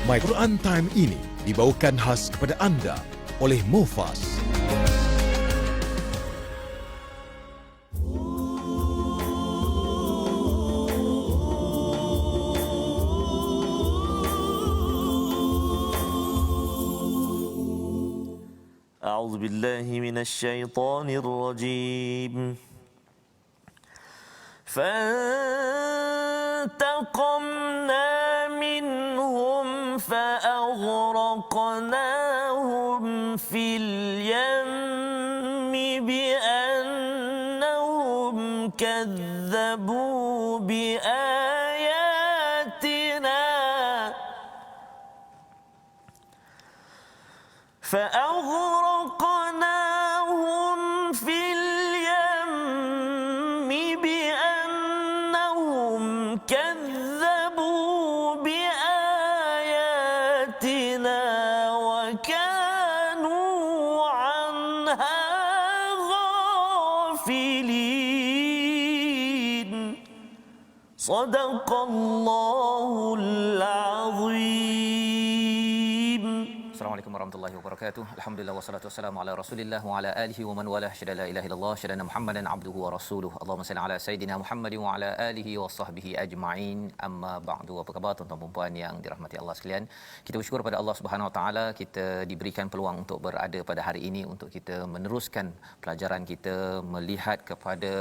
My Quran Time ini dibawakan khas kepada anda oleh Mufas. أعوذ بالله من الشيطان الرجيم فانتقمنا منهم فأغرقناهم في اليم بأنهم كذبوا بآياتنا فأغرقناهم في اليم بأنهم كذبوا بآياتنا وكانوا عنها غافلين صدق الله العظيم. Assalamualaikum warahmatullahi wabarakatuh. Alhamdulillah wassalatu wassalamu ala Rasulillah wa ala alihi wa man walah. Syada la ilaha illallah, syada Muhammadan abduhu wa rasuluh. Allahumma salli ala sayidina Muhammadin wa ala alihi wa sahbihi ajma'in. Amma ba'du. Apa khabar tuan-tuan dan puan yang dirahmati Allah sekalian? Kita bersyukur pada Allah Subhanahu wa taala kita diberikan peluang untuk berada pada hari ini untuk kita meneruskan pelajaran kita, melihat kepada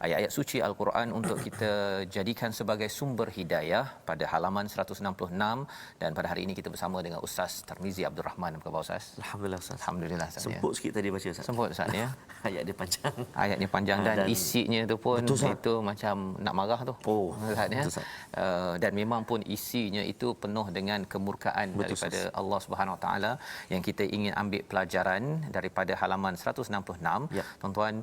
ayat-ayat suci Al-Quran untuk kita jadikan sebagai sumber hidayah pada halaman 166, dan pada hari ini kita bersama dengan Ustaz Tarmizi Abdul Rahman. Apa khabar Ustaz? Alhamdulillah Ustaz. Alhamdulillah Ustaz. Semput sikit tadi baca Ustaz. Semput Ustaz ya. Ayat dia panjang. Ayat ni panjang dan isinya tu pun betul, itu macam nak marah tu. Oh, Ustaz ya. betul, Dan memang pun isinya itu penuh dengan kemurkaan daripada Allah Subhanahu Wa Taala yang kita ingin ambil pelajaran daripada halaman 166. Ya. Tuan-tuan,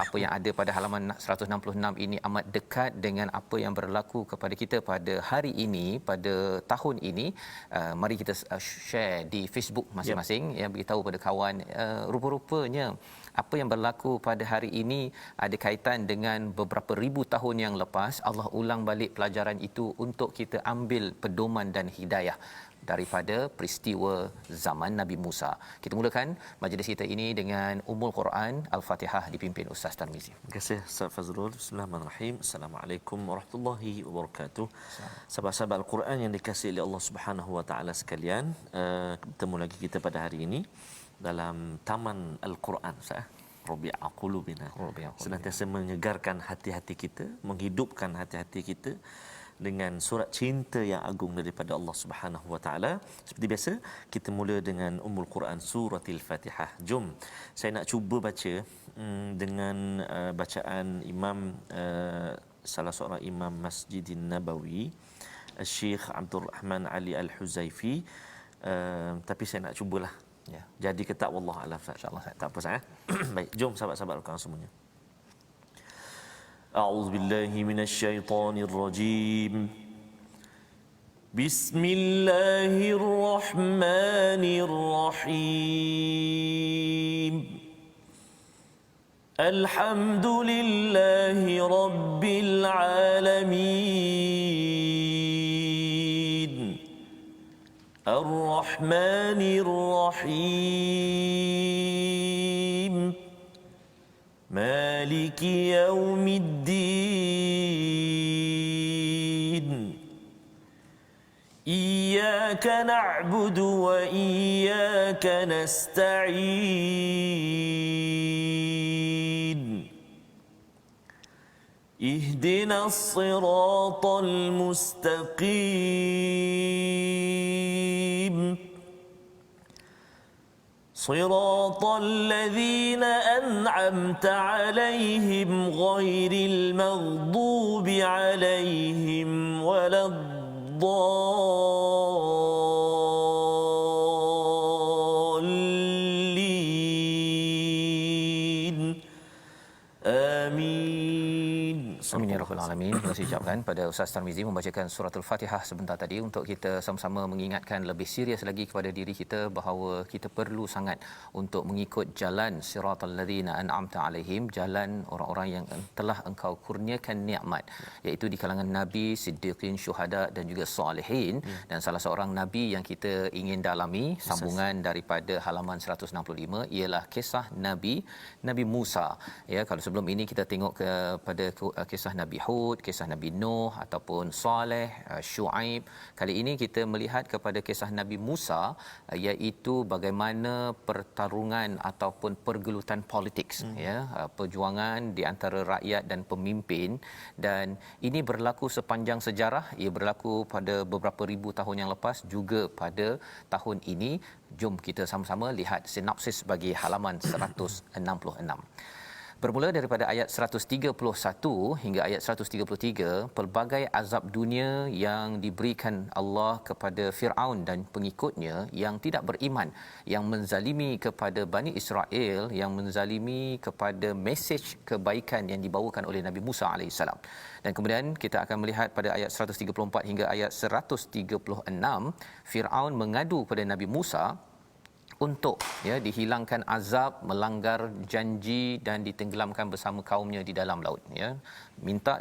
apa yang ada pada halaman 166 ini amat dekat dengan apa yang berlaku kepada kita pada hari ini, pada tahun ini. Mari kita share di Facebook masing-masing, yang beritahu pada kawan rupa-rupanya apa yang berlaku pada hari ini ada kaitan dengan beberapa ribu tahun yang lepas. Allah ulang balik pelajaran itu untuk kita ambil pedoman dan hidayah daripada peristiwa zaman Nabi Musa. Kita mulakan majlis kita ini dengan Ummul Quran Al-Fatihah dipimpin Ustaz Tarmizi. Terima kasih Ustaz Fazrul. Bismillahirrahmanirrahim. Assalamualaikum warahmatullahi wabarakatuh. Sahabat-sahabat Al-Quran yang dikasihi oleh Allah Subhanahu wa taala sekalian, bertemu lagi kita pada hari ini dalam Taman Al-Quran, Ustaz. Rabi'a qulubina. Senantiasa menyegarkan hati-hati kita, menghidupkan hati-hati kita dengan surat cinta yang agung daripada Allah Subhanahu wa taala. Seperti biasa, kita mula dengan Ummul Quran Suratul Fatihah. Jom saya nak cuba baca dengan bacaan imam, salah seorang imam Masjidin Nabawi, Syekh Abdul Rahman Ali Al-Huzaifi. Tapi saya nak cubalah. Ya. Jadi ke tak, wallah alam, insya-Allah. Tak apa saya. Baik, jom sahabat-sahabat Al-Quran semuanya. أعوذ بالله من الشيطان الرجيم بسم الله الرحمن الرحيم الحمد لله رب العالمين الرحمن الرحيم مالك يوم الدين إياك نعبد وإياك نستعين اهدنا الصراط المستقيم صراط الذين أنعمت عليهم غير المغضوب عليهم ولا الضالين آمين. Amin ya rabbal alamin. kasih ucapkan pada Ustaz Tarmizi membacakan surah Al-Fatihah sebentar tadi untuk kita sama-sama mengingatkan lebih serius lagi kepada diri kita bahawa kita perlu sangat untuk mengikut jalan siratal ladzina an'amta alaihim, jalan orang-orang yang telah engkau kurniakan nikmat, iaitu di kalangan nabi, siddiqin, syuhada dan juga salihin. Dan salah seorang nabi yang kita ingin dalami sambungan daripada halaman 165 ialah kisah Nabi Musa. Ya, kalau sebelum ini kita tengok kepada kisah Nabi Hud, kisah Nabi Nuh ataupun Saleh, Syuaib. Kali ini kita melihat kepada kisah Nabi Musa, iaitu bagaimana pertarungan ataupun pergelutan politik, ya, perjuangan di antara rakyat dan pemimpin. Dan ini berlaku sepanjang sejarah. Ia berlaku pada beberapa ribu tahun yang lepas, juga pada tahun ini. Jom kita sama-sama lihat sinopsis bagi halaman 166. Bermula daripada ayat 131 hingga ayat 133, pelbagai azab dunia yang diberikan Allah kepada Firaun dan pengikutnya yang tidak beriman, yang menzalimi kepada Bani Israel, yang menzalimi kepada mesej kebaikan yang dibawakan oleh Nabi Musa AS. Dan kemudian kita akan melihat pada ayat 134 hingga ayat 136, Firaun mengadu kepada Nabi Musa untuk dihilangkan azab, melanggar janji dan ditenggelamkan bersama kaumnya di dalam laut, ya. Minta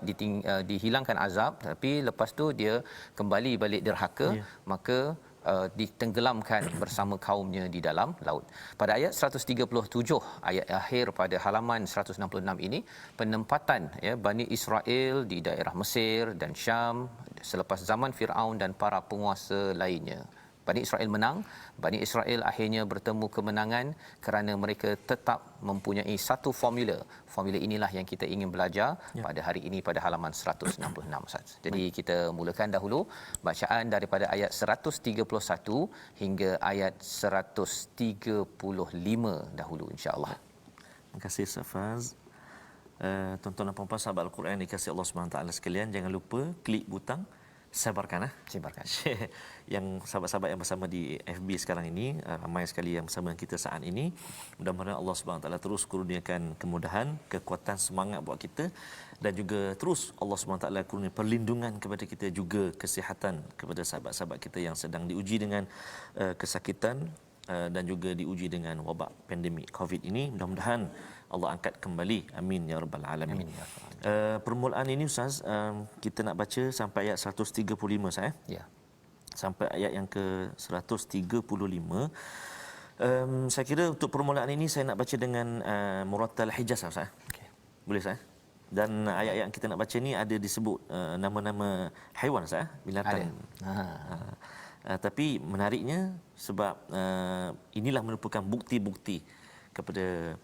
dihilangkan azab, tapi lepas tu dia kembali balik derhaka, maka ditenggelamkan bersama kaumnya di dalam laut. Pada ayat 137, ayat akhir pada halaman 166 ini, penempatan Bani Israel di daerah Mesir dan Syam selepas zaman Firaun dan para penguasa lainnya. Bani Israel menang. Bani Israel akhirnya bertemu kemenangan kerana mereka tetap mempunyai satu formula. Formula inilah yang kita ingin belajar pada hari ini pada halaman 166, Ustaz. Jadi kita mulakan dahulu bacaan daripada ayat 131 hingga ayat 135 dahulu, insya-Allah. Terima kasih Safaz. Tuan-tuan dan puan-puan sahabat Al-Quran dikasihi Allah Subhanahu taala sekalian, jangan lupa klik butang sebarkan share yang sahabat-sahabat yang bersama di FB sekarang ini, ramai sekali yang bersama kita saat ini. Mudah-mudahan Allah Subhanahu taala terus kurniakan kemudahan, kekuatan, semangat buat kita, dan juga terus Allah Subhanahu taala kurnia perlindungan kepada kita, juga kesihatan kepada sahabat-sahabat kita yang sedang diuji dengan kesakitan dan juga diuji dengan wabak pandemik Covid ini. Mudah-mudahan Allah angkat kembali, amin ya rabbal alamin. Amin ya rabbal alamin. Permulaan ini Ustaz, kita nak baca sampai ayat 135 saya. Ya. Sampai ayat yang ke 135. Saya kira untuk permulaan ini saya nak baca dengan Murattal Hijaz Ustaz. Okey. Boleh Ustaz? Dan ayat-ayat yang kita nak baca ni ada disebut nama-nama haiwan Ustaz, binatang. Tapi menariknya sebab inilah merupakan bukti-bukti kepada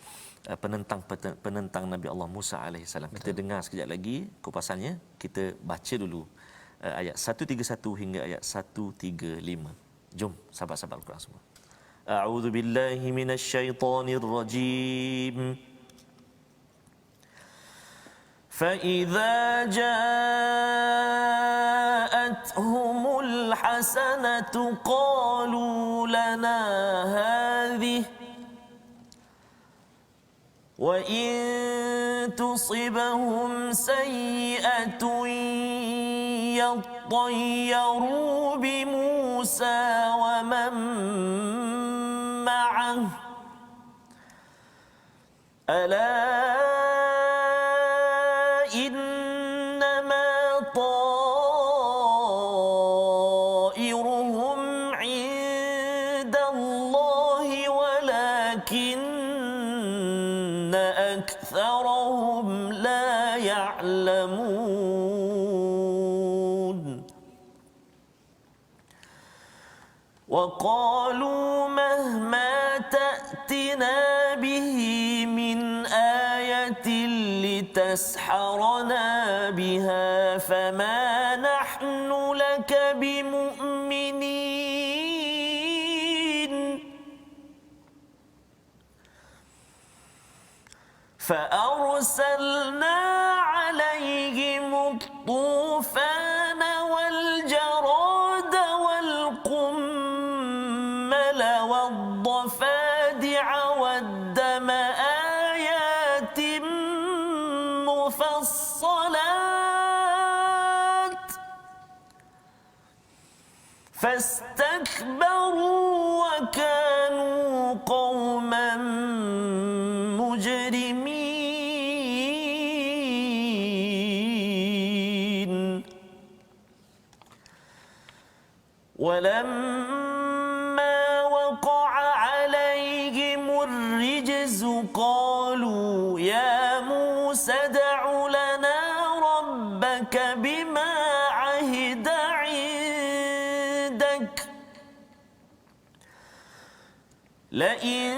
penentang Nabi Allah Musa alaihissalam. Kita dengar sekejap lagi kupasannya. Kita baca dulu ayat 131 hingga ayat 135. Jom sahabat-sahabat Al-Quran semua. A'udzu billahi minasyaitonir rajim. فَإِذَا جَاءَتْهُمُ الْحَسَنَةُ قَالُوا لَنَا هَذِهِ وَإِن تُصِبْهُمْ سَيِّئَةٌ يَطَّيَّرُوا بِمُوسَى وَمَن مَّعَهُ أَلَا إِنَّمَا طَائِرُهُمْ عِندَ اللَّهِ وَلَكِنَّ أَكْثَرَهُمْ لَا يَعْلَمُونَ وَقَالُوا مَهْمَا تَأْتِنَا بِهِ مِنْ آيَةٍ لِتَسْحَرَنَا بِهَا فَمَا نَحْنُ لَكَ بِمُؤْمِنِينَ فَأَرْسَلْنَا عَلَيْهِمُ الطُّوفَانَ وَالْجَرَادَ وَالْقُمَّلَ وَالضَّفَادِعَ وَالدَّمَ آيَاتٍ مُفَصَّلَاتٍ فاستكبروا وكانوا قوما مجرمين ولما وقع عليهم الرجز قالوا يا موسى ادع لنا ربك بما عهد عندك لئن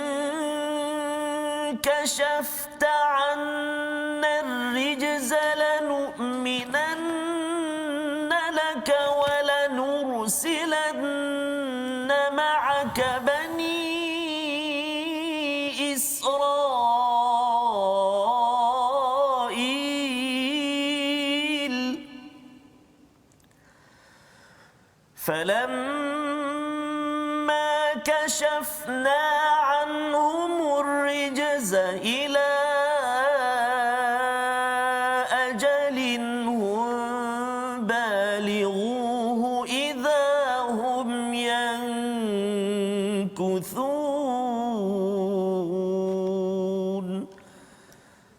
كشفت عنا الرجز لنؤمنن لك ولنرسلن معك بني إسرائيل فلما كشفنا عنهم الرجز إلى أجل هم بالغوه إذا هم ينكثون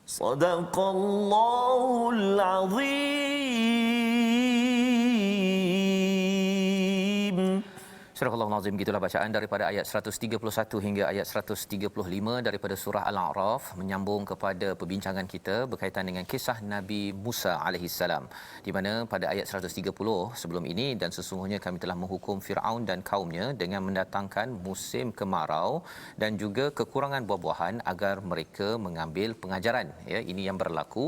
صدق الله العظيم. Surah Al-Azim, gitulah bacaan daripada ayat 131 hingga ayat 135 daripada surah Al-A'raf, menyambung kepada perbincangan kita berkaitan dengan kisah Nabi Musa alaihissalam, di mana pada ayat 130 sebelum ini, dan sesungguhnya kami telah menghukum Firaun dan kaumnya dengan mendatangkan musim kemarau dan juga kekurangan buah-buahan agar mereka mengambil pengajaran. Ya, ini yang berlaku,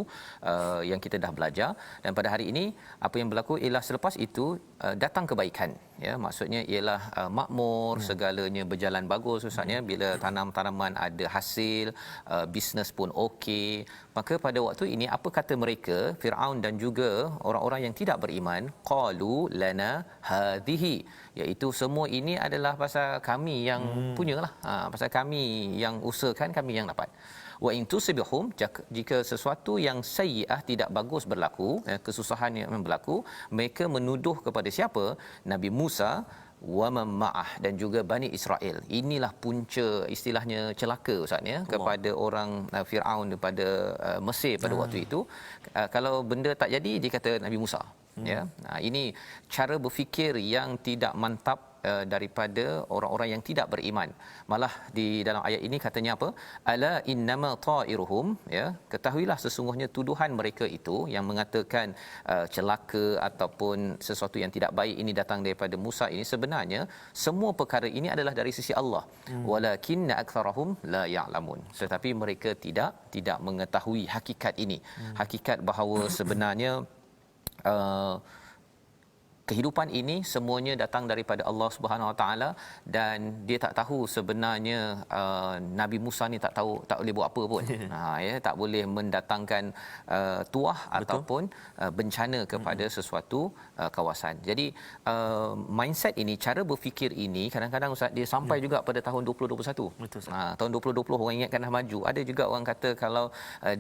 yang kita dah belajar, dan pada hari ini apa yang berlaku ialah selepas itu datang kebaikan. Ya, maksudnya ialah makmur, segalanya berjalan bagus ustaznya, bila tanam-tanaman ada hasil, bisnes pun okey. Maka pada waktu ini apa kata mereka, Firaun dan juga orang-orang yang tidak beriman, qalu lana hadhihi, iaitu semua ini adalah pasal kami yang punyalah, pasal kami yang usahakan, kami yang dapat. Wa in tusibhum, jika sesuatu yang sayyi'ah tidak bagus berlaku, kesusahan yang berlaku, mereka menuduh kepada siapa? Nabi Musa wa ma'ah dan juga Bani Israel. Inilah punca istilahnya celaka ustaz ya, kepada orang Firaun daripada Mesir pada waktu itu. Kalau benda tak jadi, dia kata Nabi Musa. Ya, ini cara berfikir yang tidak mantap daripada orang-orang yang tidak beriman. Malah di dalam ayat ini katanya apa? Ala innama ta'iruhum, ya, ketahuilah sesungguhnya tuduhan mereka itu yang mengatakan celaka ataupun sesuatu yang tidak baik ini datang daripada Musa, ini sebenarnya semua perkara ini adalah dari sisi Allah. Walakinna aktsarahum la ya'lamun. Tetapi mereka tidak mengetahui hakikat ini. Hakikat bahawa sebenarnya kehidupan ini semuanya datang daripada Allah Subhanahu Wa Taala, dan dia tak tahu sebenarnya Nabi Musa ni tak boleh buat apa pun. Ya, tak boleh mendatangkan tuah ataupun bencana kepada sesuatu kawasan. Jadi mindset ini, cara berfikir ini kadang-kadang ustaz dia sampai juga pada tahun 2021. Betul, tahun 2020 orang ingatkan dah maju. Ada juga orang kata kalau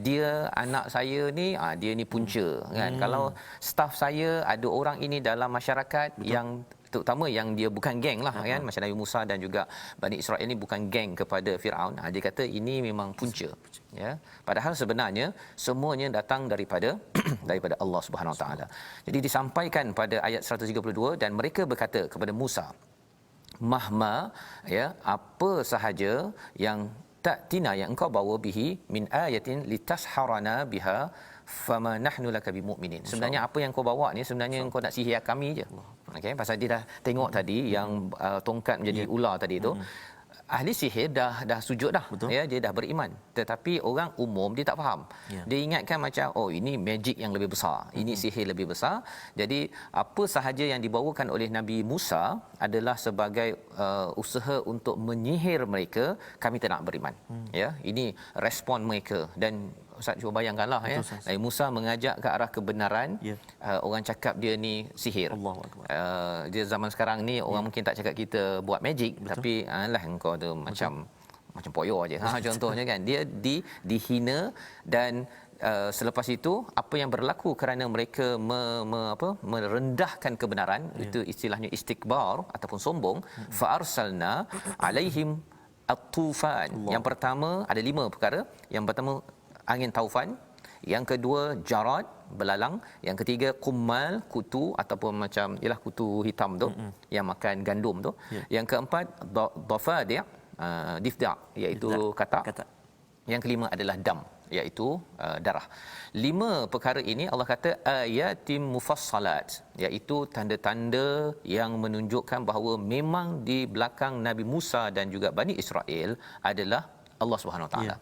dia anak saya ni dia ni punca kan. Kalau staff saya ada orang ini dalam masyarakat, betul, yang terutama yang dia bukan geng lah kan, macam Nabi Musa dan juga Bani Israel ni bukan geng kepada Firaun. Dia kata ini memang punca, ya, padahal sebenarnya semuanya datang daripada daripada Allah Subhanahu Wa Taala. Jadi disampaikan pada ayat 132, dan mereka berkata kepada Musa, mahma, ya, apa sahaja yang ta'tina, yang engkau bawa, bihi min ayatin litasharana biha fama nahnu laka bimu'minin. Sebenarnya apa yang kau bawa ni sebenarnya kau nak sihir kami je. Okey, pasal dia dah tengok tadi yang tongkat menjadi ular tadi tu. Ahli sihir dah sujud dah. Betul. Ya, dia dah beriman. Tetapi orang umum dia tak faham. Dia ingatkan macam ini magic yang lebih besar. Ini sihir lebih besar. Jadi apa sahaja yang dibawakan oleh Nabi Musa adalah sebagai usaha untuk menyihir mereka, kami tak nak beriman. Ya, ini respon mereka. Dan Ustaz cuba bayangkanlah, ya, Nabi Musa mengajak ke arah kebenaran, orang cakap dia ni sihir. Allahuakbar. Dia zaman sekarang ni orang mungkin tak cakap kita buat magic. Betul. Tapi alah engkau tu macam poyo aje. Contohnya kan, dia dihina dan selepas itu apa yang berlaku kerana mereka merendahkan kebenaran, itu istilahnya istikbar ataupun sombong. Fa arsalna alaihim at-tufan. Yang pertama ada 5 perkara. Yang pertama angin taufan, yang kedua jarad, belalang, yang ketiga kummal, kutu ataupun macam ialah kutu hitam tu yang makan gandum tu. Yang keempat dafadi', difda' iaitu katak. Yang kelima adalah dam, iaitu darah. 5 perkara ini Allah kata ayatim mufassalat, iaitu tanda-tanda yang menunjukkan bahawa memang di belakang Nabi Musa dan juga Bani Israel adalah Allah Subhanahu Wa Taala.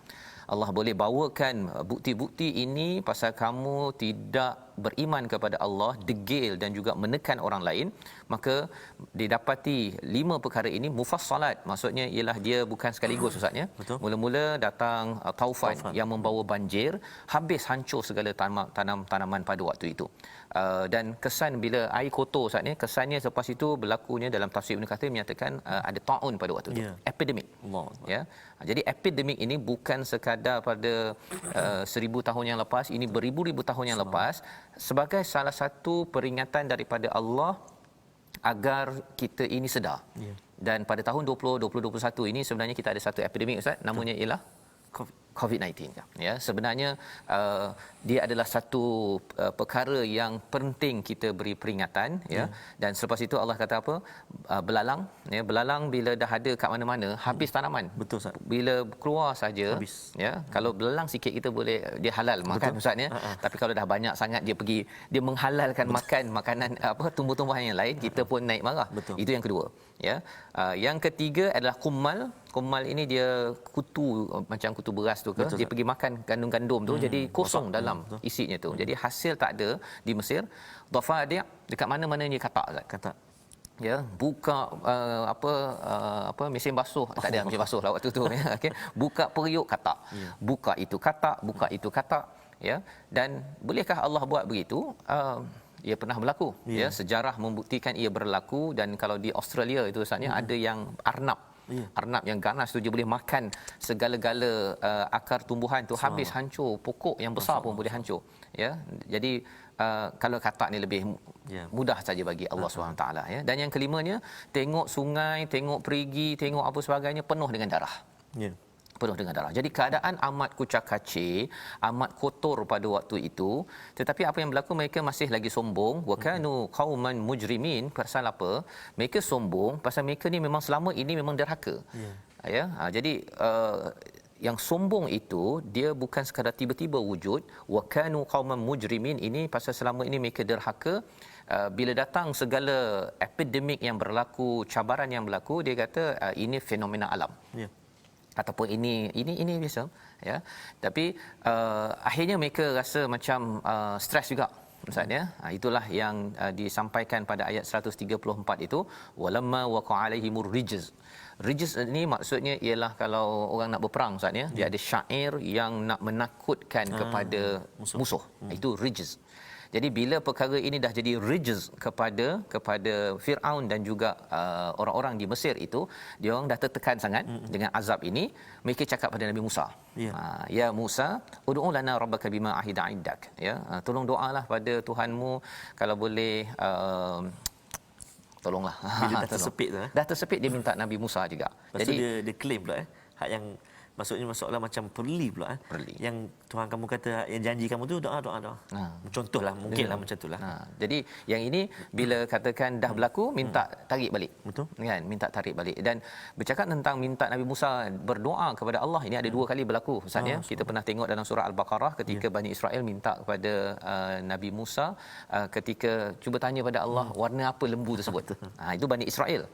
Allah boleh bawakan bukti-bukti ini pasal kamu tidak beriman kepada Allah, degil dan juga menekan orang lain, maka didapati 5 perkara ini mufassalat, maksudnya ialah dia bukan sekaligus ustaznya. Mula-mula datang taufan yang membawa banjir, habis hancur segala tanaman pada waktu itu. Dan kesan bila air kotor ustaz ni, kesannya selepas itu berlakunya dalam tafsir Ibn Kathir menyatakan ada taun pada waktu itu, epidemik. Ya. Jadi epidemik ini bukan sekadar pada 1000 tahun yang lepas, ini beribu-ribu tahun yang lepas, sebagai salah satu peringatan daripada Allah agar kita ini sedar. Dan pada tahun 2021 ini sebenarnya kita ada satu epidemik ustaz, namanya ialah COVID-19. Ya, sebenarnya dia adalah satu perkara yang penting kita beri peringatan, ya. Dan selepas itu Allah kata apa? Belalang, ya, belalang bila dah ada kat mana-mana habis tanaman. Betul Ustaz. Bila keluar saja, habis. Ya, kalau belalang sikit kita boleh dia halal makan ustaz, ya. Tapi kalau dah banyak sangat dia menghalalkan makan makanan tumbuh-tumbuhan yang lain, kita pun naik marah. Itu yang kedua, ya. Yang ketiga adalah kummal. Kummal ini dia kutu macam kutu beras tu ke, dia pergi makan gandum-gandum tu, jadi kosong dalam isinya tu. Jadi hasil tak ada di Mesir. Dafadi' dekat mana-mana dia katak. Ya, buka mesin basuh, tak ada mesin basuh lah waktu tu, ya. Okey, buka periuk katak. Buka itu katak, ya. Dan bolehkah Allah buat begitu? Ia pernah berlaku, ya. Sejarah membuktikan ia berlaku. Dan kalau di Australia itu sebenarnya ada yang arnab yang ganas tu, dia boleh makan segala-gala akar tumbuhan tu, habis hancur, pokok yang besar pun boleh hancur, ya. Jadi kalau katak ni lebih mudah saja bagi Allah SWT, ya. Dan yang kelimanya, tengok sungai, tengok perigi, tengok apa sebagainya penuh dengan darah. Penuh dengan darah. Jadi keadaan amat kucak-kacir, amat kotor pada waktu itu. Tetapi apa yang berlaku, mereka masih lagi sombong. Wa kanu qauman mujrimin. Pasal apa? Mereka sombong pasal mereka ni memang selama ini memang derhaka. Ya. Jadi yang sombong itu dia bukan sekadar tiba-tiba wujud. Wa kanu qauman mujrimin ini pasal selama ini mereka derhaka. Bila datang segala epidemik yang berlaku, cabaran yang berlaku, dia kata ini fenomena alam. Ataupun ini biasa, ya. Tapi akhirnya mereka rasa macam stres juga maksudnya. Itulah yang disampaikan pada ayat 134 itu, walamma waqa'a alaihimur rijz. Rijz ini maksudnya ialah kalau orang nak berperang maksudnya, dia ada syair yang nak menakutkan kepada musuh. Itu rijz. Jadi bila perkara ini dah jadi rijz kepada Firaun dan juga orang-orang di Mesir itu, dia orang dah tertekan sangat dengan azab ini. Mereka cakap pada Nabi Musa, ya Musa, ud'u lana rabbaka bima ahida 'indak, ya, tolong doalah pada Tuhanmu, kalau boleh tolonglah. Bila dah tersepit tu, dah tersepit, dia minta Nabi Musa juga. Lepas jadi dia claim pula hak yang maksudnya masalah macam perli pula yang Tuhan kamu kata, yang janji kamu tu doa. Contohlah, mungkinlah macam itulah. Jadi yang ini bila katakan dah berlaku, minta tarik balik. Betul. Kan, minta tarik balik. Dan bercakap tentang minta Nabi Musa berdoa kepada Allah, ini ada 2 kali berlaku ustaz, ya. Kita pernah tengok dalam surah Al-Baqarah ketika Bani Israel minta kepada Nabi Musa, ketika cuba tanya pada Allah warna apa lembu tersebut. Itu Bani Israel.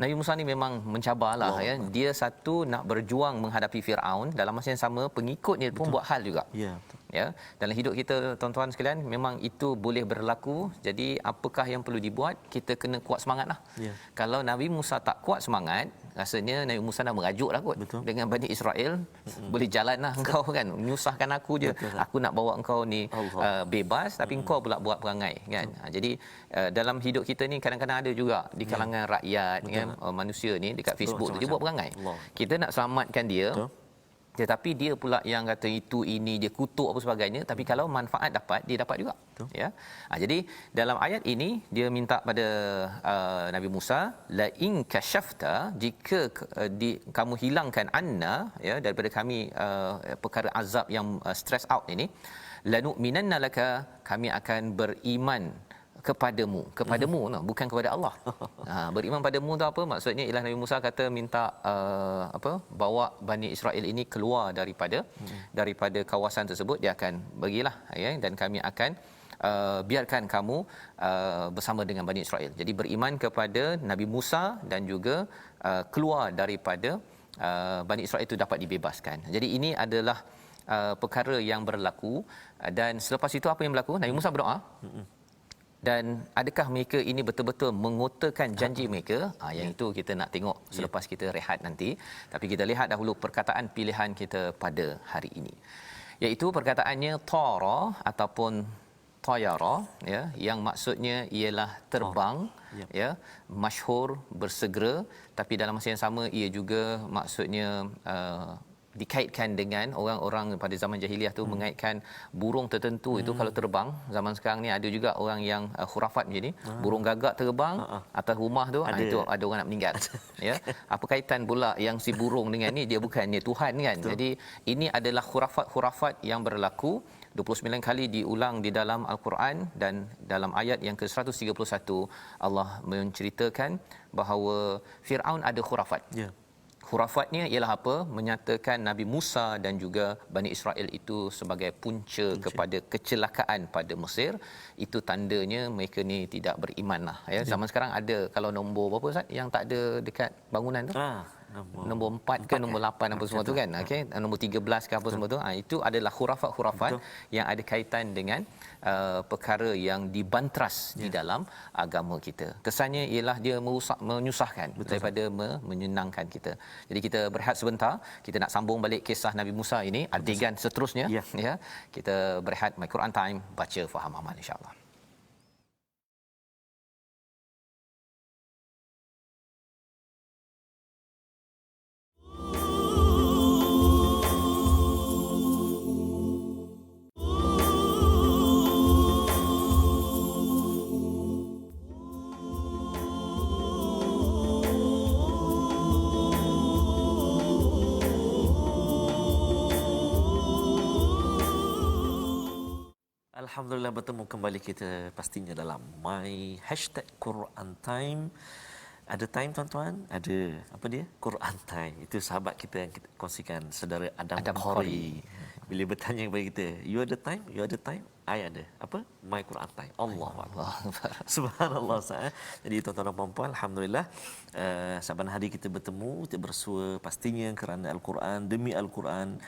Nabi Musa ni memang mencabarlah, ya. Dia satu nak berjuang menghadapi Firaun, dalam masa yang sama pengikutnya pun buat hal juga. Ya, dalam hidup kita tuan-tuan sekalian memang itu boleh berlaku. Jadi apakah yang perlu dibuat? Kita kena kuat semangatlah. Kalau Nabi Musa tak kuat semangat, rasanya Nabi Musa dah merajuklah kot dengan Bani Israel. Boleh jalanlah engkau kan, menyusahkan aku je. Aku nak bawa engkau ni bebas, tapi engkau pula buat perangai kan. Jadi dalam hidup kita ni kadang-kadang ada juga di kalangan rakyat kan, manusia ni dekat Facebook tu dia buat perangai. Kita nak selamatkan dia. Tetapi dia pula yang kata itu ini dia kutuk apa sebagainya, tapi kalau manfaat dapat dia dapat juga. Betul. Ya. Jadi dalam ayat ini dia minta pada Nabi Musa, la in kashafta, jika kamu hilangkan anna, ya, daripada kami perkara azab yang stress out ini, lanu'minanna laka, kami akan beriman kepadamu no, bukan kepada Allah. Beriman padamu tu apa maksudnya? Ialah Nabi Musa kata minta bawa Bani Israel ini keluar daripada kawasan tersebut, dia akan pergilah, ya, dan kami akan biarkan kamu bersama dengan Bani Israel. Jadi beriman kepada Nabi Musa dan juga keluar daripada Bani Israel itu dapat dibebaskan. Jadi ini adalah perkara yang berlaku, dan selepas itu apa yang berlaku? Nabi Musa berdoa. Dan adakah mereka ini betul-betul mengotakan janji mereka? Yang itu kita nak tengok selepas kita rehat nanti. Tapi kita lihat dahulu perkataan pilihan kita pada hari ini. Iaitu perkataannya tara ataupun tayara, ya, yang maksudnya ialah terbang, ya, masyhur, bersegera, tapi dalam masa yang sama ia juga maksudnya dikaitkan dengan orang-orang pada zaman jahiliah tu mengaitkan burung tertentu itu kalau terbang. Zaman sekarang ni ada juga orang yang khurafat macam ni, burung gagak terbang atas rumah tu, itu ada orang nak meninggal. Ya, apa kaitan pula yang si burung dengan ni, dia bukannya Tuhan kan. Betul. Jadi ini adalah khurafat-khurafat yang berlaku 29 kali diulang di dalam Al-Quran, dan dalam ayat yang ke-131 Allah menceritakan bahawa Firaun ada khurafat. Ya. Khurafatnya ialah apa? Menyatakan Nabi Musa dan juga Bani Israel itu sebagai punca kepada kecelakaan pada Mesir. Itu tandanya mereka ni tidak beriman lah, ya. Zaman sekarang ada, kalau nombor berapa Ustaz yang tak ada dekat bangunan tu? Nombor 4 ke nombor 8 apa semua tu kan, okey, nombor 13 ke apa semua tu, itu adalah khurafat-khurafat yang ada kaitan dengan perkara yang dibantras di dalam agama kita. Kesannya ialah dia menyusahkan daripada menyenangkan kita. Jadi kita berehat sebentar, kita nak sambung balik kisah Nabi Musa ini, adegan seterusnya, ya. Kita berehat, My Quran Time, baca faham amal insya-Allah. Alhamdulillah bertemu kembali kita pastinya dalam My Quran Time. Ada time tuan-tuan, ada apa dia? Quran Time. Itu sahabat kita yang kita kongsikan, saudara Adam Qori. Bila bertanya kepada kita, you ada time? You ada time? I ada. Apa? My Quran Time. Allahuakbar. Subhanallah. Jadi tuan-tuan dan puan-puan, alhamdulillah saban hari kita bertemu, kita bersua pastinya kerana Al-Quran, demi Al-Quran.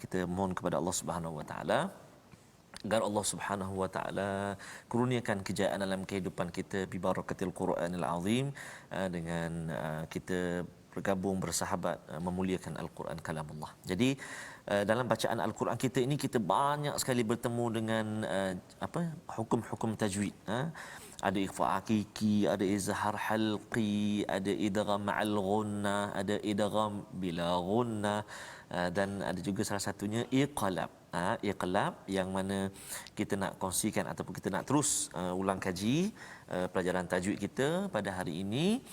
Kita mohon kepada Allah Subhanahu Wa Taala agar Allah Subhanahu Wa Taala kurniakan kejayaan dalam kehidupan kita bi barakatil Quranil Azim, dengan kita bergabung bersahabat memuliakan Al-Quran kalamullah. Jadi dalam bacaan Al-Quran kita ini kita banyak sekali bertemu dengan hukum-hukum tajwid. Ada ikhfa hakiki, ada izhar halqi, ada idgham ma'al ghunnah, ada idgham bila ghunnah, dan ada juga salah satunya iqlab. Iqlab yang mana kita nak kongsikan ataupun kita nak terus ulang kaji pelajaran tajwid kita pada hari ini,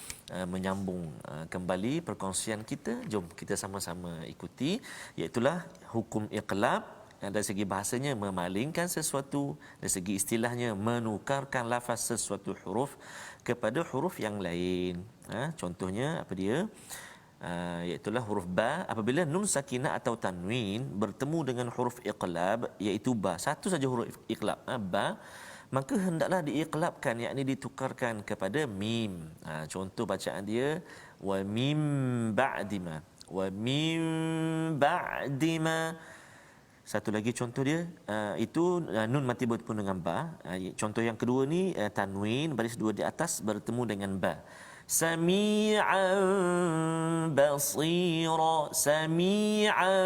menyambung kembali perkongsian kita. Jom kita sama-sama ikuti, iaitulah hukum iqlab. Dari segi bahasanya memalingkan sesuatu, dari segi istilahnya menukarkan lafaz sesuatu huruf kepada huruf yang lain. Contohnya apa dia? Iaitulah huruf ba, apabila nun sakinah atau tanwin bertemu dengan huruf iqlab, iaitu ba, satu saja huruf iqlab, ba, maka hendaklah diiqlabkan, yakni ditukarkan kepada mim. Contoh bacaan dia, wa mim ba'dima, wa mim ba'dima. Satu lagi contoh dia, itu nun mati bertemu dengan ba. Contoh yang kedua ni, tanwin baris dua di atas bertemu dengan ba. Sami'an basira, sami'an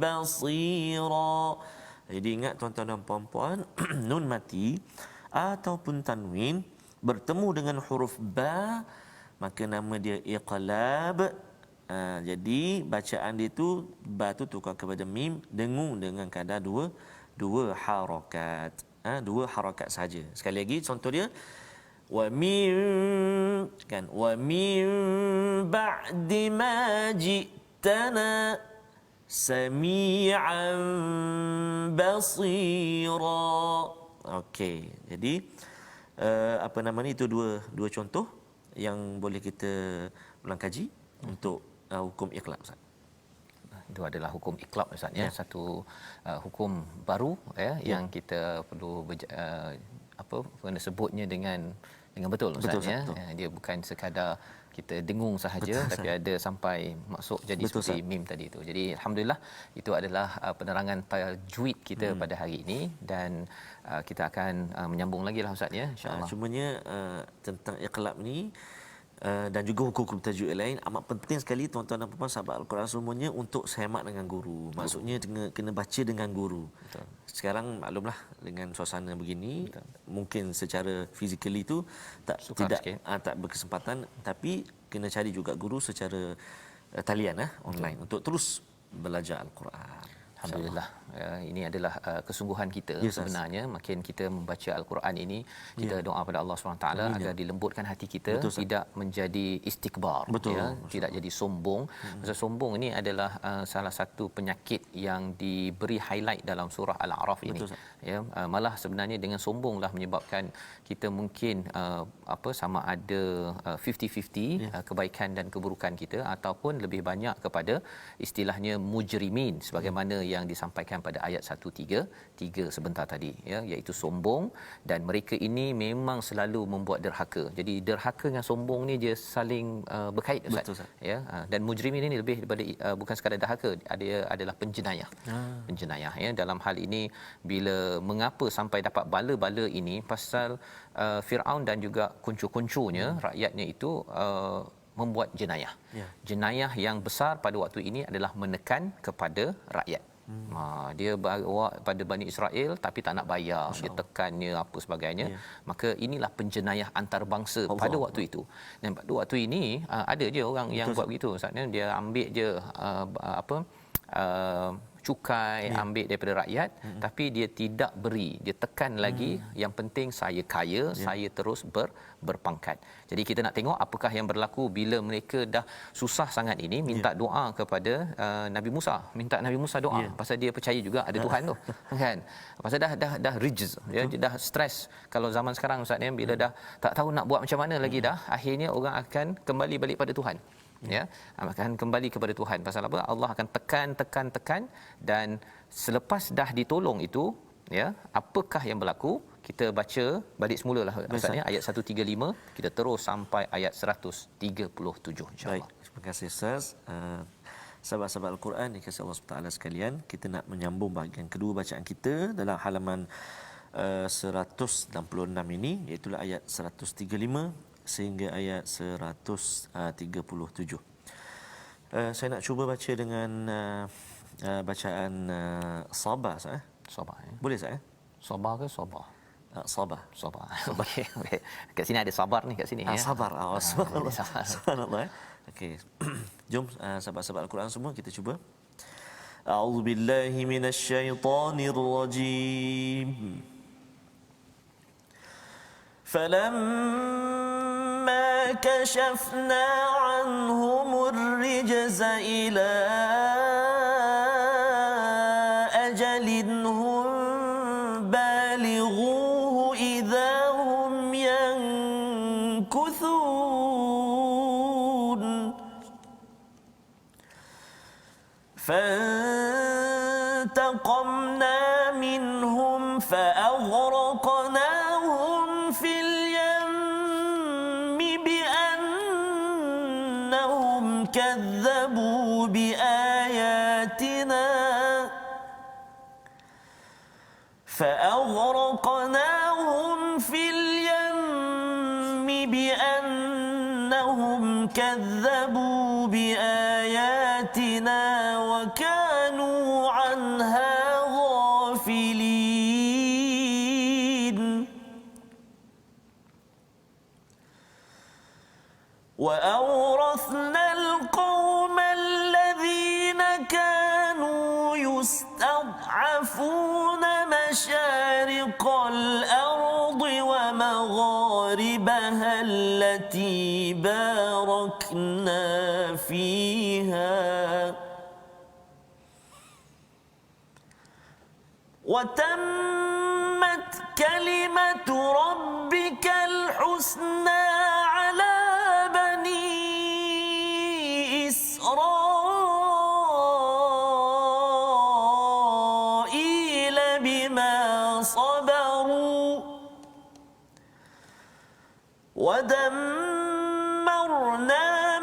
basira. Jadi ingat tuan-tuan dan puan-puan, nun mati ataupun tanwin bertemu dengan huruf ba, maka nama dia iqlab. Jadi bacaan dia tu ba tu tukar kepada mim, dengung dengan kadar dua harakat. Dua harakat saja. Sekali lagi contoh dia, wa min, kan, wa min ba'di ma ji'tana sami'an basira. Okey, jadi apa nama ni, itu dua contoh yang boleh kita ulang kaji untuk hukum iqlab, Ustaz. Itu adalah hukum iqlab, Ustaz, ya. Satu hukum baru yang kita perlu kena sebutnya dengan betul, Ustaz, betul, ya. Betul. Dia bukan sekadar kita dengung sahaja, Betul, tapi ada sampai masuk jadi betul, seperti mim tadi itu. Jadi alhamdulillah itu adalah penerangan tajwid kita pada hari ini, dan kita akan menyambung lagi lah, Ustaz, ya, insya-Allah. Cumanya tentang iqlab ni dan juga hukum-hukum tajwid lain amat penting sekali, tuan-tuan dan puan-puan sahabat Al-Quran semuanya, untuk sehemat dengan guru. Maksudnya kena baca dengan guru. Betul. Sekarang maklumlah dengan suasana begini, betul, mungkin secara fizikali tu tak berkesempatan, tapi kena cari juga guru secara talian online, betul, untuk terus belajar Al-Quran. Alhamdulillah, ini adalah kesungguhan kita, sebenarnya. Makin kita membaca Al-Quran ini, kita doa pada Allah SWT agar dilembutkan hati kita, betul, tidak menjadi istikbar, betul, tidak jadi sombong. Sebab sombong ini adalah salah satu penyakit yang diberi highlight dalam surah Al-A'raf ini, betul, ya. Malah sebenarnya dengan sombonglah menyebabkan kita mungkin sama ada 50-50 kebaikan dan keburukan kita, ataupun lebih banyak kepada istilahnya mujrimin, sebagaimana yang disampaikan pada ayat 133 sebentar tadi, ya, iaitu sombong, dan mereka ini memang selalu membuat derhaka. Jadi derhaka dengan sombong ni dia saling berkait, Ustaz. Betul, Ustaz. Ya, dan mujrimin ini lebih daripada bukan sekadar derhaka, dia adalah penjenayah. Penjenayah, ya. Dalam hal ini, bila mengapa sampai dapat bala-bala ini, pasal Firaun dan juga kuncu-kuncunya, rakyatnya itu membuat jenayah. Jenayah yang besar pada waktu ini adalah menekan kepada rakyat. Dia bawa pada Bani Israel tapi tak nak bayar, dia tekannya apa sebagainya. Maka inilah penjenayah antarabangsa pada waktu itu. Dan pada waktu ini ada je orang yang buat begitu, Ustaz. Dia ambil je cukai, ambil daripada rakyat, tapi dia tidak beri, dia tekan lagi, yang penting saya kaya, saya terus berpangkat. Jadi kita nak tengok apakah yang berlaku bila mereka dah susah sangat ini, minta doa kepada Nabi Musa, minta Nabi Musa doa, pasal dia percaya juga ada Tuhan tu, kan. Pasal dah rijz, dia dah stres. Kalau zaman sekarang, Ustaz, ya, bila dah tak tahu nak buat macam mana lagi, dah akhirnya orang akan kembali balik pada Tuhan. Ya, akan kembali kepada Tuhan. Pasal apa? Allah akan tekan, dan selepas dah ditolong itu, ya, apakah yang berlaku? Kita baca balik semulalah, maksudnya ayat 135, kita terus sampai ayat 137, insya-Allah. Baik, terima kasih, Ustaz. Sahabat-sahabat Al-Quran dikasihi Allah SWT sekalian, kita nak menyambung bahagian kedua bacaan kita dalam halaman 166 ini, iaitu ayat 135 sehingga ayat 137. Saya nak cuba baca dengan bacaan Sabah, Ustaz. Sabah, ya. Boleh, Ustaz? Sabah ke Sabah? Sabah. Okey. Kat sini ada sabar ni, kat sini, ya. Sabar. Subhanallah. Okey. Jom sahabat-sahabat Al-Quran semua kita cuba. A'udzubillahi minasyaitonirrajim. فَلَمَّا كَشَفْنَا عَنْهُمُ الرِّجْزَ إِلَى أَجَلٍ هُمْ بَالِغُوهُ إِذَا هُمْ يَنكُثُونَ فَانْتَقَمْنَا مِنْهُمْ فَأَغْرَقْنَاهُمْ في اليم بأنهم كذبوا بآياتنا فأغرقناهم في اليم بأنهم كذبوا بآياتنا وكانوا عنها غافلين وأورثنا القوم مشارق الأرض ومغاربها التي باركنا فيها وتمت كلمة ربك الحسنى على بني إسرائيل بما صبروا ودمرنا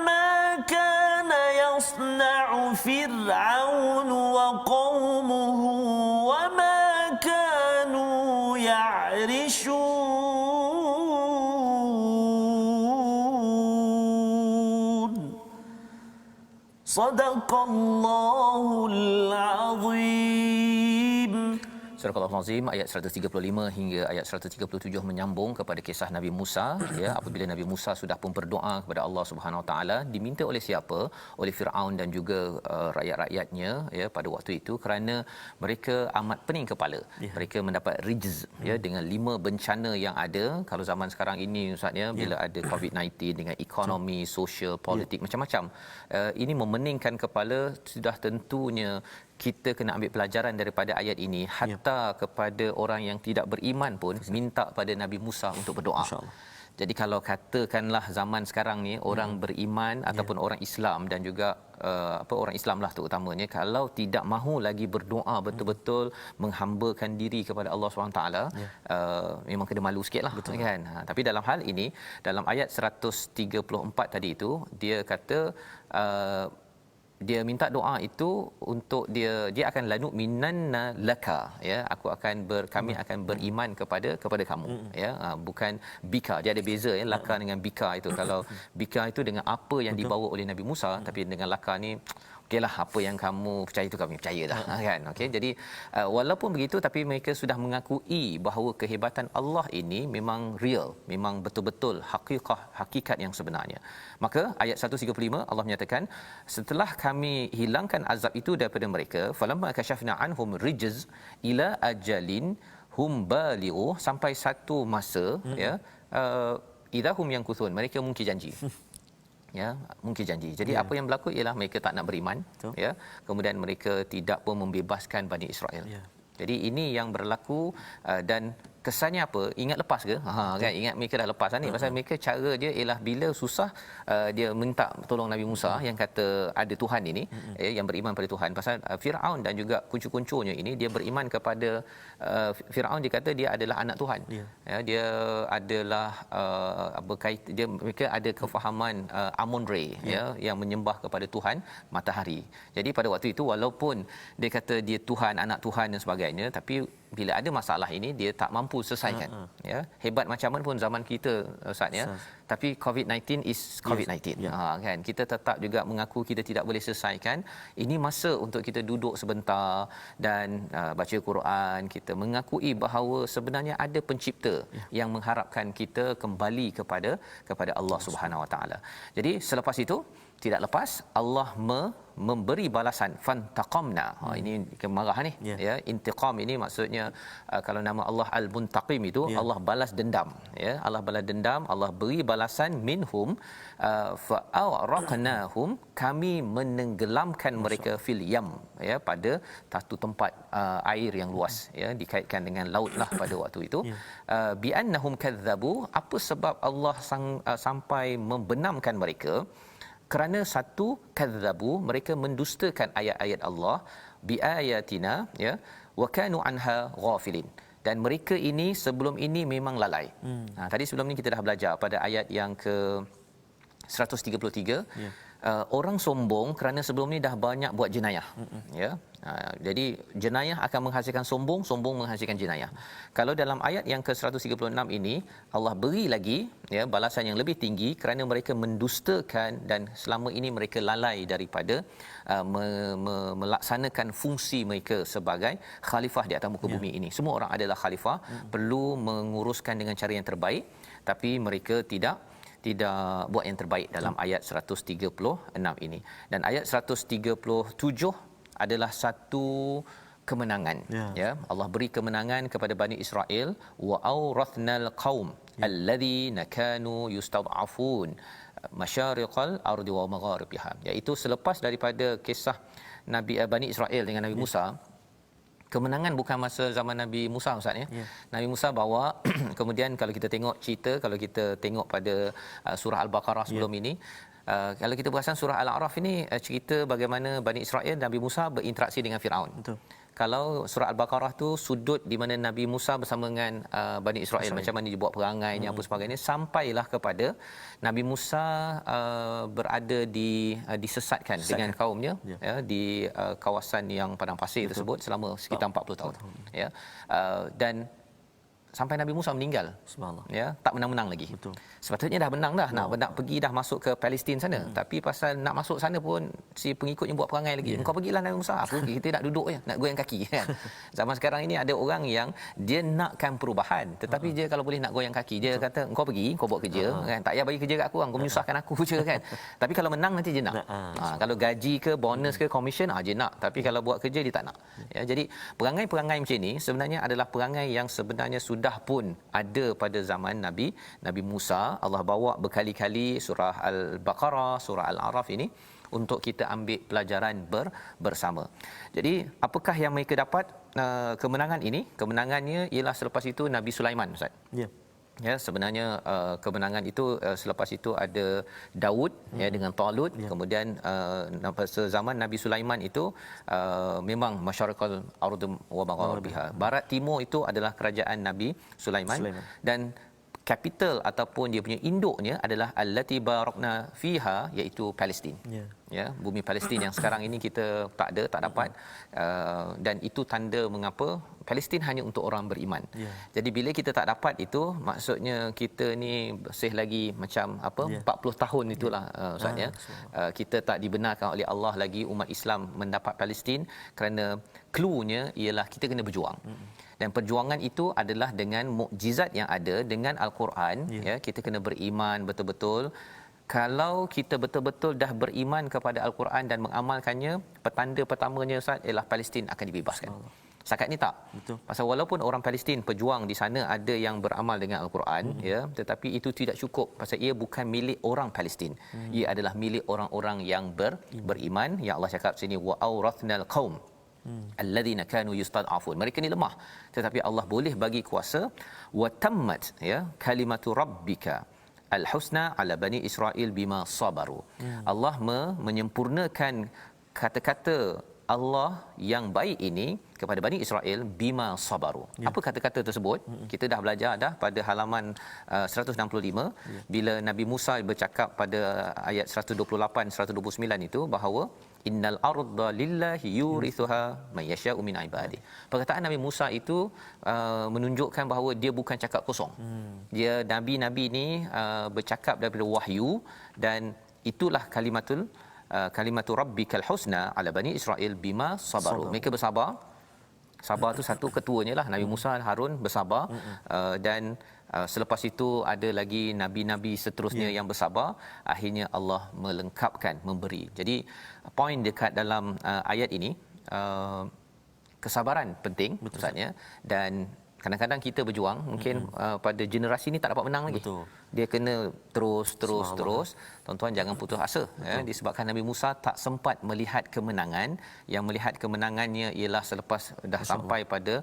ما كان يصنع فرعون وقومه وما كانوا يعرشون صدق الله العظيم. Surah Al-Azim ayat 135 hingga ayat 137 menyambung kepada kisah Nabi Musa, ya, apabila Nabi Musa sudah pun berdoa kepada Allah Subhanahu Wa Taala, diminta oleh siapa? Oleh Firaun dan juga rakyat-rakyatnya, ya, pada waktu itu, kerana mereka amat pening kepala. Mereka mendapat rijz, ya, dengan 5 bencana yang ada. Kalau zaman sekarang ini ustaz, ya, bila ada COVID-19 dengan ekonomi, sosial, politik, macam-macam. Ini memeningkan kepala. Sudah tentunya kita kena ambil pelajaran daripada ayat ini, hatta kepada orang yang tidak beriman pun minta pada Nabi Musa untuk berdoa. Jadi kalau katakanlah zaman sekarang ni orang beriman ataupun orang Islam dan juga orang Islam lah terutamanya, kalau tidak mahu lagi berdoa betul-betul menghambakan diri kepada Allah SWT, memang kena malu sikitlah, kan. Tapi dalam hal ini, dalam ayat 134 tadi itu, dia kata dia minta doa itu untuk dia akan lanuk minanna laka, ya, kami akan beriman kepada kamu, ya, bukan bika. Dia ada beza, ya, laka dengan bika itu. Kalau bika itu dengan apa yang dibawa oleh Nabi Musa, tapi dengan laka ni okeylah, apa yang kamu percaya itu kami percayalah, kan. Okey, jadi walaupun begitu, tapi mereka sudah mengakui bahawa kehebatan Allah ini memang real, memang betul-betul hakikat yang sebenarnya. Maka ayat 135 Allah menyatakan, setelah kami hilangkan azab itu daripada mereka, falamma kashafna anhum rijz ila ajalin hum balighu, sampai satu masa, ya, idahum yang kuthun, mereka mungkir janji. Ya, mungkin janji. Jadi apa yang berlaku ialah mereka tak nak beriman, ya. Kemudian mereka tidak pun membebaskan Bani Israel. Jadi ini yang berlaku, dan kesannya apa? Ingat lepas ke? Kan, ingat mereka dah lepas ni. Pasal mereka cara dia ialah bila susah, dia minta tolong Nabi Musa yang kata ada Tuhan ini, yang beriman pada Tuhan. Pasal Firaun dan juga kuncu-kuncunya ini, dia beriman kepada Firaun, dia kata dia adalah anak Tuhan. Ya, dia adalah mereka ada kefahaman Amun-Re, ya, yang menyembah kepada Tuhan matahari. Jadi pada waktu itu, walaupun dia kata dia Tuhan, anak Tuhan dan sebagainya, tapi bila ada masalah ini dia tak mampu selesaikan. Ya, hebat macam mana pun zaman kita Ustaz, ya, tapi COVID-19 is COVID-19. Kan, kita tetap juga mengaku kita tidak boleh selesaikan. Ini masa untuk kita duduk sebentar dan baca Quran, kita mengakui bahawa sebenarnya ada pencipta yang mengharapkan kita kembali kepada Allah Subhanahu Wa Taala. Jadi selepas itu, tidak lepas Allah memberi balasan, fantaqamna. Ini kemarah ni, ya, intiqam ini maksudnya, kalau nama Allah Al-Muntaqim itu, Allah balas dendam, ya, Allah balas dendam, Allah beri balasan minhum, fa'araqnahum, kami menenggelamkan mereka fil yam, ya, pada satu tempat air yang luas, ya, dikaitkan dengan laut lah pada waktu itu. Bi annahum kadzabu, apa sebab Allah sampai membenamkan mereka? Kerana satu, kadzabu, mereka mendustakan ayat-ayat Allah, bi ayatina, ya, wa kanu anha ghafilin, dan mereka ini sebelum ini memang lalai. Tadi sebelum ni kita dah belajar pada ayat yang ke 133, orang sombong kerana sebelum ni dah banyak buat jenayah, ya. Jadi jenayah akan menghasilkan sombong, sombong menghasilkan jenayah. Kalau dalam ayat yang ke 136 ini, Allah beri lagi, ya, balasan yang lebih tinggi kerana mereka mendustakan dan selama ini mereka lalai daripada melaksanakan fungsi mereka sebagai khalifah di atas muka bumi ini. Semua orang adalah khalifah, perlu menguruskan dengan cara yang terbaik, tapi mereka tidak buat yang terbaik dalam ayat 136 ini. Dan ayat 137 adalah satu kemenangan. Ya, Allah beri kemenangan kepada Bani Israel. Wa awrathnal qaum alladhina kanu yustad'afun masyariqal ardi wa magharibiha, iaitu selepas daripada kisah Bani Israel dengan Nabi Musa. Kemenangan bukan masa zaman Nabi Musa, Ustaz, ya. Nabi Musa bawa kemudian kalau kita tengok cerita, kalau kita tengok pada surah Al-Baqarah sebelum ini, kalau kita perasan surah Al-A'raf ini cerita bagaimana Bani Israel, Nabi Musa berinteraksi dengan Firaun. Betul. Kalau surah Al-Baqarah tu sudut di mana Nabi Musa bersama dengan Bani Israel, macam mana dia buat perangainya, apa sebagainya, sampailah kepada Nabi Musa berada disesatkan dengan kaumnya, ya, di kawasan yang padang pasir tersebut selama sekitar 40 tahun. Ya. Dan sampai Nabi Musa meninggal, subhanallah, ya, tak menang-menang lagi. Betul. Sepatutnya dah menang dah, nak pergi dah masuk ke Palestin sana, tapi pasal nak masuk sana pun si pengikutnya buat perangai lagi. Engkau pergilah Nabi Musa, kita nak duduk je, nak goyang kaki, kan. Zaman sekarang ini ada orang yang dia nakkan perubahan, tetapi dia kalau boleh nak goyang kaki, dia kata engkau pergi, engkau buat kerja, kan, tak payah bagi kerja kat aku, engkau menyusahkan aku je, kan. Tapi kalau menang nanti dia nak. Kalau gaji ke bonus ke commission dia nak, tapi kalau buat kerja dia tak nak. Ya, jadi perangai-perangai macam ni sebenarnya adalah perangai yang sebenarnya sudah pun ada pada zaman Nabi Musa. Allah bawa berkali-kali surah Al-Baqarah, surah Al-A'raf ini untuk kita ambil pelajaran bersama. Jadi apakah yang mereka dapat kemenangan ini? Kemenangannya ialah selepas itu Nabi Sulaiman, Ustaz. Ya. Ya, sebenarnya kemenangan itu selepas itu ada Daud, ya, dengan Talut. Kemudian zaman Nabi Sulaiman itu memang masyariqal ardh wa magharibiha, barat timur itu adalah kerajaan Nabi Sulaiman. Dan capital ataupun dia punya induknya adalah allati barakna fiha, iaitu Palestin. Ya, bumi Palestin yang sekarang ini kita tak dapat, dan itu tanda mengapa Palestin hanya untuk orang beriman. Jadi bila kita tak dapat itu, maksudnya kita ni bersih lagi macam 40 tahun itulah, Ustaz, ya. Kita tak dibenarkan oleh Allah lagi umat Islam mendapat Palestin, kerana cluenya ialah kita kena berjuang. Dan perjuangan itu adalah dengan mukjizat yang ada dengan Al-Quran, ya, kita kena beriman betul-betul. Kalau kita betul-betul dah beriman kepada Al-Quran dan mengamalkannya, petanda pertamanya, Ustaz, ialah Palestin akan dibebaskan. Setakat ni tak. Betul. Pasal walaupun orang Palestin pejuang di sana ada yang beramal dengan Al-Quran, ya, tetapi itu tidak cukup pasal ia bukan milik orang Palestin. Ia adalah milik orang-orang yang beriman. Yang Allah cakap sini, wa awrathnal qaum alladzina kanu yustad'afun. Mereka ni lemah, tetapi Allah boleh bagi kuasa. Wa tammat, ya, kalimatu rabbika al-husna ala bani Israel bima sabaru. Allah menyempurnakan kata-kata Allah yang baik ini kepada Bani Israel bima sabaru. Apa kata-kata tersebut? Kita dah belajar dah pada halaman 165 bila Nabi Musa bercakap pada ayat 128 129 itu bahawa innal arda lillahi yurithuha may yasha'u min ibadihi. Perkataan Nabi Musa itu menunjukkan bahawa dia bukan cakap kosong. Dia nabi-nabi ni bercakap daripada wahyu, dan itulah kalimatu rabbikal husna ala bani Israel bima sabaru. Mereka bersabar. Sabar tu satu, ketuanya lah Nabi Musa, Harun bersabar. Dan selepas itu ada lagi nabi-nabi seterusnya yang bersabar. Akhirnya Allah melengkapkan, memberi. Jadi poin dekat dalam ayat ini, kesabaran penting, Ustaz, dan kadang-kadang kita berjuang mungkin pada generasi ni tak dapat menang lagi. Betul. Dia kena terus. Tuan-tuan jangan putus asa, ya, disebabkan Nabi Musa tak sempat melihat kemenangan. Yang melihat kemenangannya ialah selepas dah sampai pada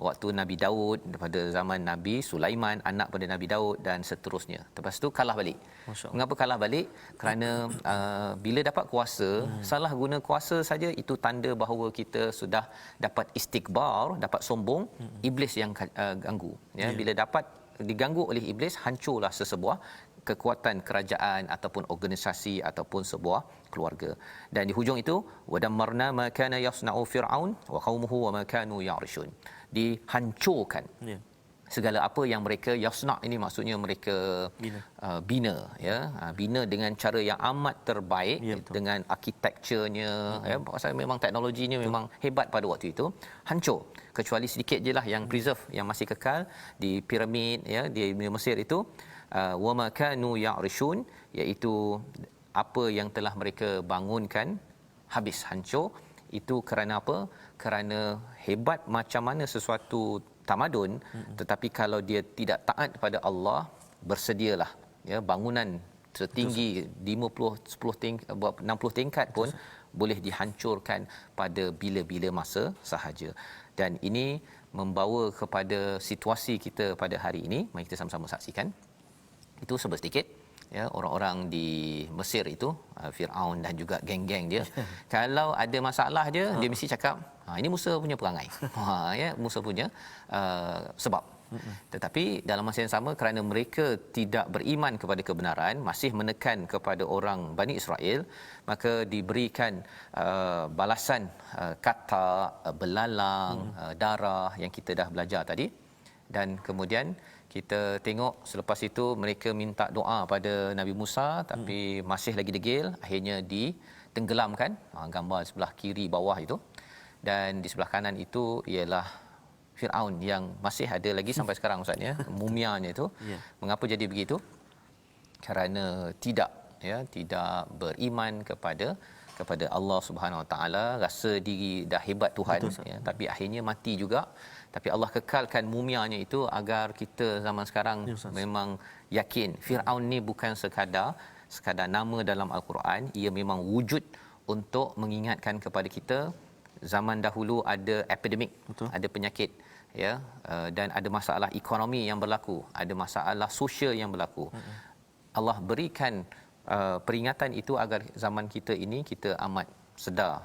waktu Nabi Daud, pada zaman Nabi Sulaiman, anak pada Nabi Daud, dan seterusnya. Lepas tu kalah balik. Mengapa kalah balik? Kerana bila dapat kuasa, salah guna kuasa saja itu tanda bahawa kita sudah dapat istikbar, dapat sombong. Iblis yang ganggu, ya. Bila dapat diganggu oleh iblis, hancurlah sesebuah kekuatan kerajaan ataupun organisasi ataupun sebuah keluarga. Dan di hujung itu, wadammarna ma kana yasna'u fir'aun wa qaumuhu wa ma kanu ya'rishun. Dihancurkan segala apa yang mereka yasna' ini maksudnya mereka bina, ya, bina dengan cara yang amat terbaik, dengan arkitekturnya, ya, pasal memang teknologinya memang hebat pada waktu itu. Hancur, kecuali sedikit je lah yang preserve, yang masih kekal di piramid, ya, di Mesir itu. Wa ma kanu ya'rishun, iaitu apa yang telah mereka bangunkan habis, hancur. Itu kerana apa? Kerana hebat macam mana sesuatu tamadun, tetapi kalau dia tidak taat kepada Allah, bersedialah ya, bangunan setinggi 50 10 tingkat 60 tingkat pun boleh dihancurkan pada bila-bila masa sahaja. Dan ini membawa kepada situasi kita pada hari ini. Mari kita sama-sama saksikan. Itu sedikit ya, orang-orang di Mesir itu, Firaun dan juga geng-geng dia. Kalau ada masalah dia mesti cakap, ini Musa punya perangai. Ya, Musa punya sebab. Tetapi dalam masa yang sama, kerana mereka tidak beriman kepada kebenaran, masih menekan kepada orang Bani Israel, maka diberikan balasan kata, belalang, darah yang kita dah belajar tadi. Dan kemudian kita tengok selepas itu mereka minta doa pada Nabi Musa, tapi masih lagi degil, akhirnya ditenggelamkan. Gambar sebelah kiri bawah itu, dan di sebelah kanan itu ialah Firaun yang masih ada lagi sampai sekarang, Ustaz ya, mumianya itu. Mengapa jadi begitu? Kerana tidak beriman kepada Allah Subhanahu Wa Taala, rasa diri dah hebat Tuhan, ya, tapi akhirnya mati juga. Tapi Allah kekalkan mumianya itu agar kita zaman sekarang memang yakin Firaun ni bukan sekadar nama dalam Al-Quran, ia memang wujud untuk mengingatkan kepada kita zaman dahulu ada epidemik, ada penyakit ya, dan ada masalah ekonomi yang berlaku, ada masalah sosial yang berlaku. Allah berikan peringatan itu agar zaman kita ini kita amat sedar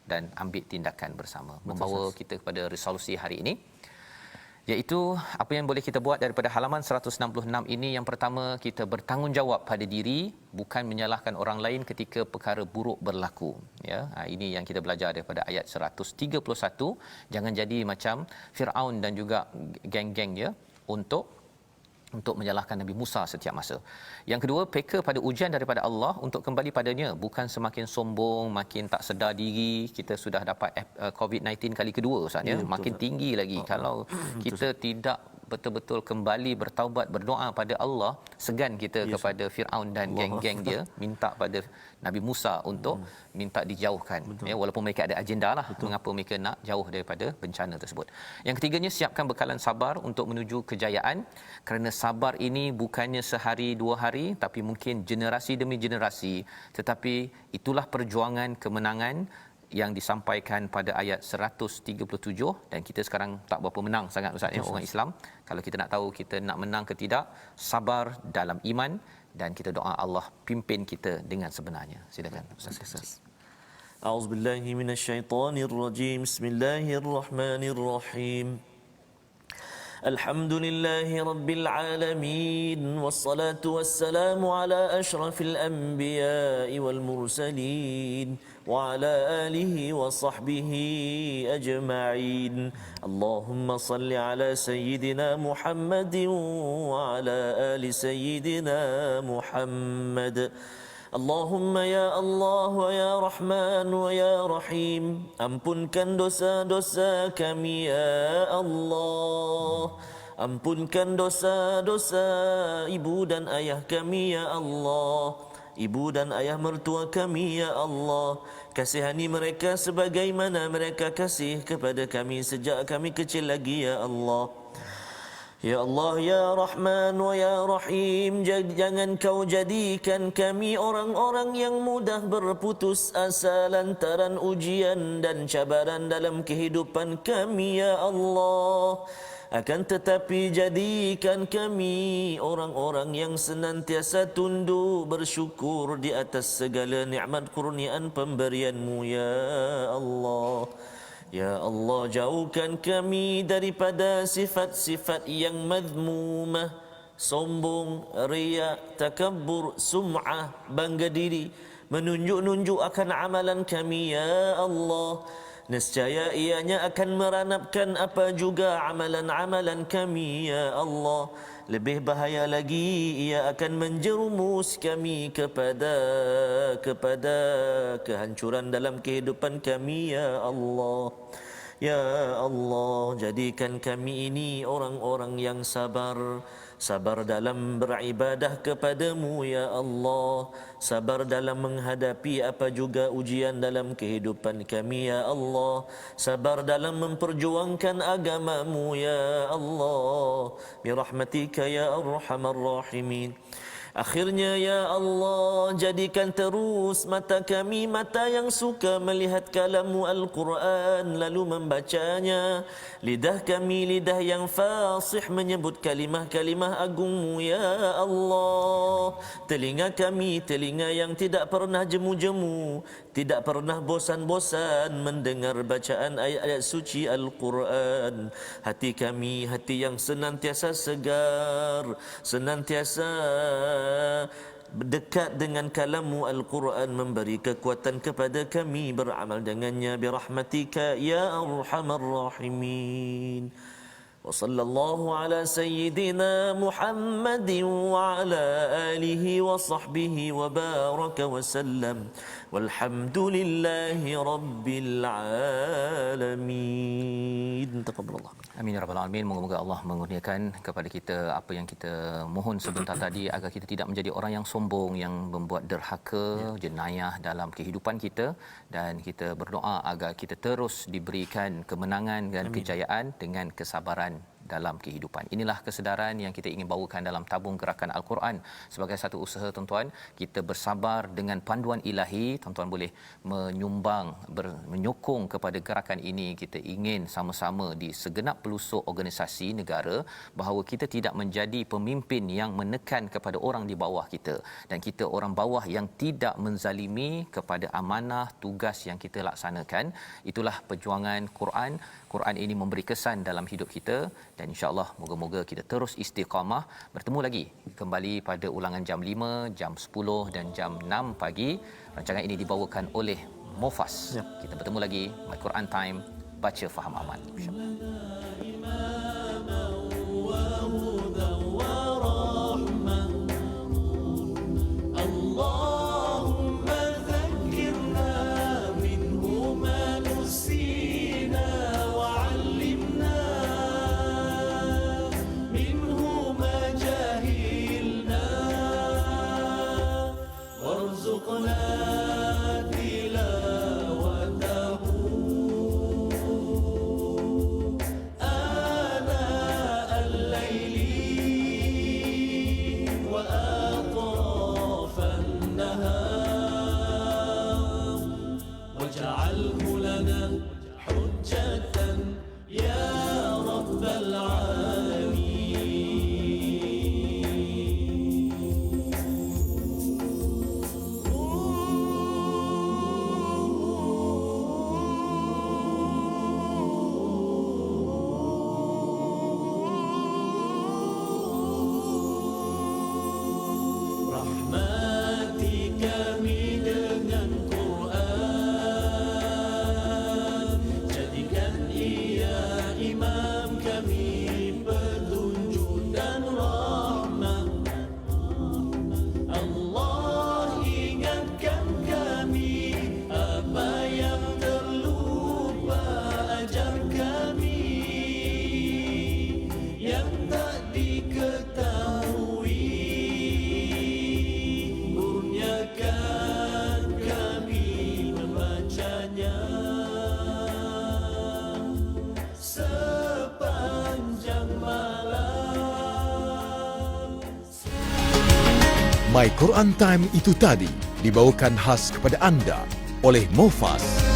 dan ambil tindakan bersama. Membawa kita kepada resolusi hari ini, iaitu apa yang boleh kita buat daripada halaman 166 ini. Yang pertama, kita bertanggungjawab pada diri, bukan menyalahkan orang lain ketika perkara buruk berlaku ya. Ini yang kita belajar daripada ayat 131. Jangan jadi macam Firaun dan juga geng-geng dia untuk menyalahkan Nabi Musa setiap masa. Yang kedua, peka pada ujian daripada Allah untuk kembali padanya, bukan semakin sombong, makin tak sedar diri. Kita sudah dapat COVID-19 kali kedua, Ustaz ya, makin tinggi lagi. Kalau kita tidak betul-betul kembali bertaubat, berdoa pada Allah, segan kita kepada Firaun dan geng-geng dia, minta pada Nabi Musa untuk minta dijauhkan ya, walaupun mereka ada agenda lah mengapa mereka nak jauh daripada bencana tersebut. Yang ketiganya, siapkan bekalan sabar untuk menuju kejayaan, kerana sabar ini bukannya sehari dua hari, tapi mungkin generasi demi generasi. Tetapi itulah perjuangan kemenangan yang disampaikan pada ayat 137, dan kita sekarang tak berapa menang sangat, Ustaz ya, orang Islam. Kalau kita nak tahu kita nak menang ke tidak, sabar dalam iman, dan kita doa Allah pimpin kita dengan sebenarnya. Silakan Ustaz. A'udzubillahi minasyaitonirrajim. Bismillahirrahmanirrahim. Alhamdulillahi rabbil alamin, wassalatu wassalamu ala asyrafil anbiya'i wal mursalin wa ala alihi wa sahbihi ajma'in. Allahumma salli ala sayyidina Muhammadin wa ala ali sayyidina Muhammad. Allahumma ya Allah wa ya Rahman wa ya Rahim, ampunkan dosa-dosa kami ya Allah. Ampunkan dosa-dosa ibu dan ayah kami ya Allah. Ibu dan ayah mertua kami ya Allah. Kasihani mereka sebagaimana mereka kasih kepada kami sejak kami kecil lagi ya Allah. Ya Allah, ya Rahman wa ya Rahim, jangan kau jadikan kami orang-orang yang mudah berputus asa lantaran ujian dan cabaran dalam kehidupan kami ya Allah. Akan tetapi jadikan kami orang-orang yang senantiasa tunduk bersyukur di atas segala nikmat kurniaan pemberian-Mu ya Allah. Ya Allah, jauhkan kami daripada sifat-sifat yang madhmumah, sombong, riya, takabbur, sum'ah, bangga diri, menunjuk-nunjuk akan amalan kami ya Allah. Nescaya ianya akan meranapkan apa juga amalan-amalan kami ya Allah. Lebih bahaya lagi, ia akan menjerumus kami kepada kehancuran dalam kehidupan kami ya Allah. Ya Allah, jadikan kami ini orang-orang yang sabar. Sabar dalam beribadah kepadamu, ya Allah. Sabar dalam menghadapi apa juga ujian dalam kehidupan kami, ya Allah. Sabar dalam memperjuangkan agamamu, ya Allah. Birahmatika ya arhamar rahimin. Akhirnya ya Allah, jadikan terus mata kami mata yang suka melihat kalam-Mu Al-Quran lalu membacanya. Lidah kami lidah yang fasih menyebut kalimah-kalimah agung-Mu ya Allah. Telinga kami telinga yang tidak pernah jemu-jemu, tidak pernah bosan-bosan mendengar bacaan ayat-ayat suci Al-Quran. Hati kami hati yang senantiasa segar, senantiasa dekat dengan kalam-Mu Al-Quran, memberi kekuatan kepada kami beramal dengannya. Birahmatika ya arhamar rahimin. Wa sallallahu ala sayyidina Muhammadin wa ala alihi wa sahbihi wa baraka wa sallam. Walhamdulillahi rabbil alamin. Taqabbalallah. Amin ya rabbal alamin. Moga-moga Allah mengurniakan kepada kita apa yang kita mohon sebentar tadi, agar kita tidak menjadi orang yang sombong, yang membuat derhaka, jenayah dalam kehidupan kita, dan kita berdoa agar kita terus diberikan kemenangan dan kejayaan dengan kesabaran dalam kehidupan. Inilah kesedaran yang kita ingin bawakan dalam tabung gerakan Al-Quran sebagai satu usaha, tuan-tuan. Kita bersabar dengan panduan ilahi. Tuan-tuan boleh menyumbang, menyokong kepada gerakan ini. Kita ingin sama-sama di segenap pelusuk organisasi negara bahawa kita tidak menjadi pemimpin yang menekan kepada orang di bawah kita, dan kita orang bawah yang tidak menzalimi kepada amanah tugas yang kita laksanakan. Itulah perjuangan Quran. Quran ini memberi kesan dalam hidup kita, dan insya-Allah moga-moga kita terus istiqamah. Bertemu lagi kembali pada ulangan jam 5, jam 10 dan jam 6 pagi. Rancangan ini dibawakan oleh Mofas. Kita bertemu lagi My Quran Time, baca faham aman. My Quran Time itu tadi dibawakan khas kepada anda oleh Mofas.